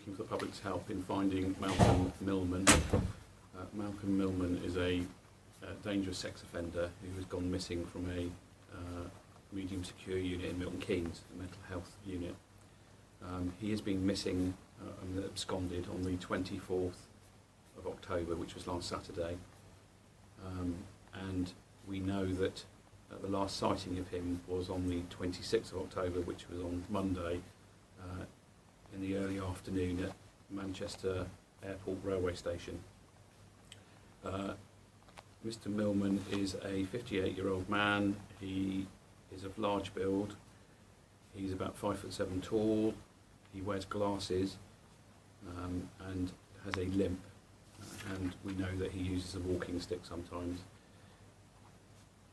looking for the public's help in finding Malcolm Millman. Malcolm Millman is a dangerous sex offender who has gone missing from a medium secure unit in Milton Keynes, a mental health unit. He has been missing and absconded on the 24th of October, which was last Saturday. And we know that the last sighting of him was on the 26th of October, which was on Monday, in the early afternoon at Manchester Airport Railway Station. Mr. Millman is a 58-year-old man. He is of large build. He's about 5'7" tall. He wears glasses and has a limp. And we know that he uses a walking stick sometimes.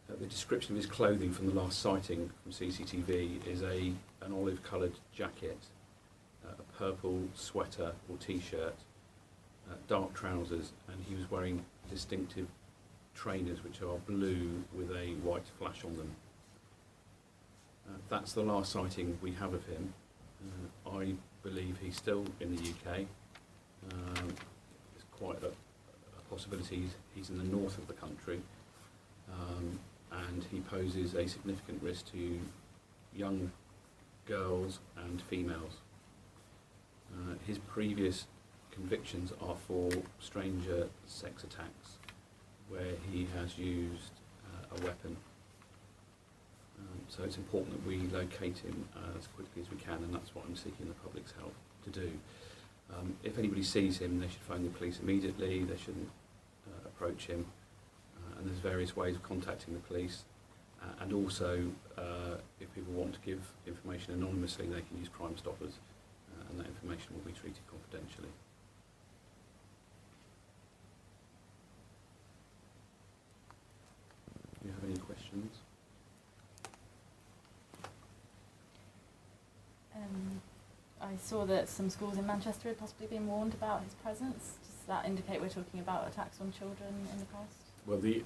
The description of his clothing from the last sighting from CCTV is an olive-coloured jacket, a purple sweater or t-shirt, dark trousers, and he was wearing distinctive trainers which are blue with a white flash on them. That's the last sighting we have of him. I believe he's still in the UK. It's quite a possibility he's in the north of the country, and he poses a significant risk to young girls and females. His previous convictions are for stranger sex attacks, where he has used a weapon. So it's important that we locate him as quickly as we can, and that's what I'm seeking the public's help to do. If anybody sees him, they should phone the police immediately. They shouldn't approach him. And there's various ways of contacting the police. And also, if people want to give information anonymously, they can use Crime Stoppers, and that information will be treated confidentially. Do you have any questions? I saw that some schools in Manchester had possibly been warned about his presence. Does that indicate we're talking about attacks on children in the past? Well, the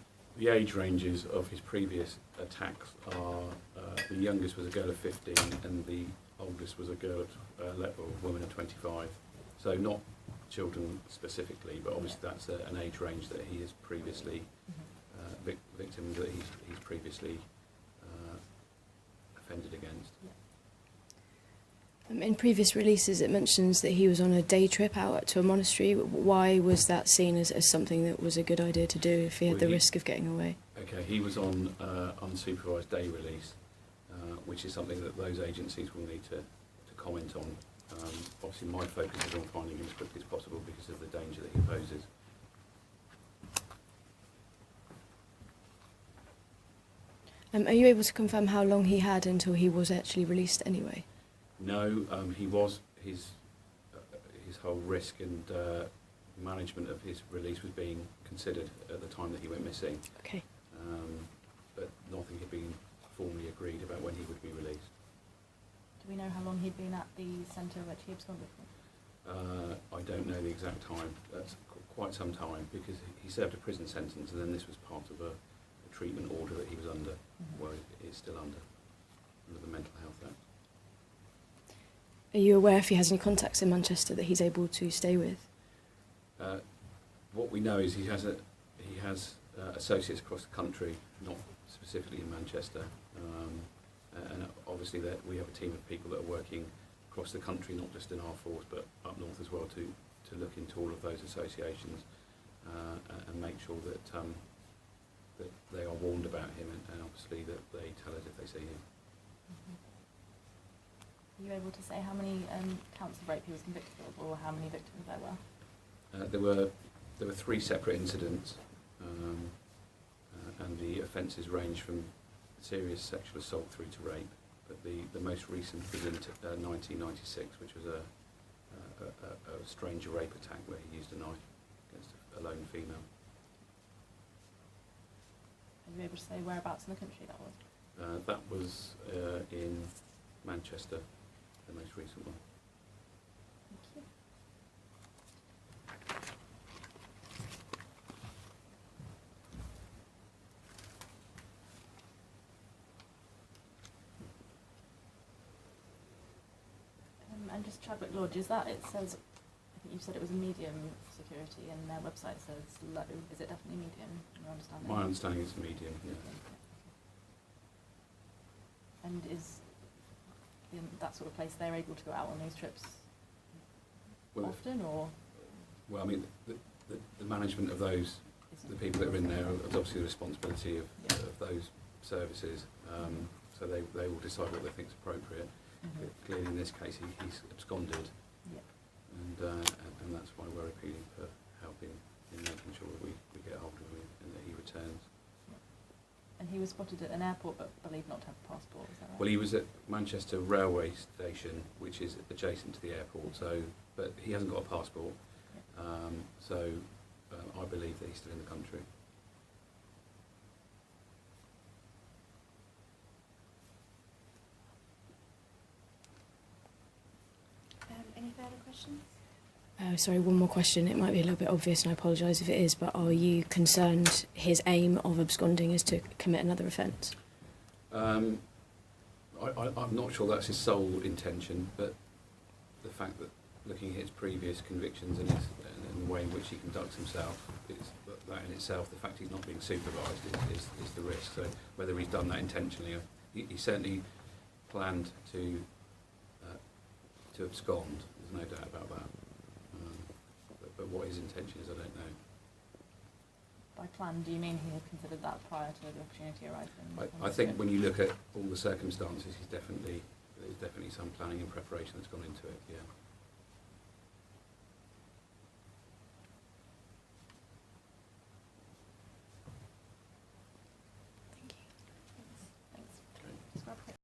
age ranges of his previous attacks are, the youngest was a girl of 15 and the oldest was a girl of, or a woman of 25. So not children specifically, but obviously that's an age range that he has previously, victims that he's previously offended against. Yeah. In previous releases it mentions that he was on a day trip out to a monastery. Why was that seen as something that was a good idea to do if he had the risk of getting away? Okay, he was on unsupervised day release, which is something that those agencies will need to comment on. Obviously my focus is on finding him as quickly as possible because of the danger that he poses. Are you able to confirm how long he had until he was actually released anyway? No, he was, his whole risk and management of his release was being considered at the time that he went missing. Okay. But nothing had been formally agreed about when he would be released. Do we know how long he'd been at the centre which he absconded from? I don't know the exact time. That's quite some time because he served a prison sentence and then this was part of a treatment order that he was under, well, he is still under the Mental Health Act. Are you aware if he has any contacts in Manchester that he's able to stay with? What we know is he has associates across the country, not specifically in Manchester, and obviously that we have a team of people that are working across the country, not just in our force but up north as well, to look into all of those associations and make sure that that they are warned about him and obviously that they tell us if they see him. Are you able to say how many counts of rape he was convicted of, or how many victims there were? There were 3 separate incidents, and the offences range from serious sexual assault through to rape. But the most recent was in 1996, which was a stranger rape attack where he used a knife against a lone female. Are you able to say whereabouts in the country that was? That was in Manchester, the most recent one. Thank you. And just Chadwick Lodge, is that, it says think you said it was a medium security, and their website says low. Is it definitely medium? In your understanding? My understanding is medium, yeah. And is in that sort of place they're able to go out on these trips Well, often, or? Well, I mean, the management of those, the people that are in there, is obviously the responsibility of those services. So they will decide what they think is appropriate. Mhm. Clearly, in this case, he's absconded, Yeah. and that's why we're appealing for help in making sure that we get hold of him and that he returns. And he was spotted at an airport, but believed not to have a passport. Is that right? Well, he was at Manchester Railway Station, which is adjacent to the airport. So, but he hasn't got a passport. So I believe that he's still in the country. Any further questions? Sorry, one more question. It might be a little bit obvious, and I apologise if it is, but are you concerned his aim of absconding is to commit another offence? I'm not sure that's his sole intention, but the fact that looking at his previous convictions and the way in which he conducts himself, that in itself, the fact he's not being supervised is the risk. So whether he's done that intentionally, he certainly planned to abscond. There's no doubt about that. But what his intention is, I don't know. By plan, do you mean he had considered that prior to the opportunity arising? I think when you look at all the circumstances, there's definitely some planning and preparation that's gone into it. Yeah.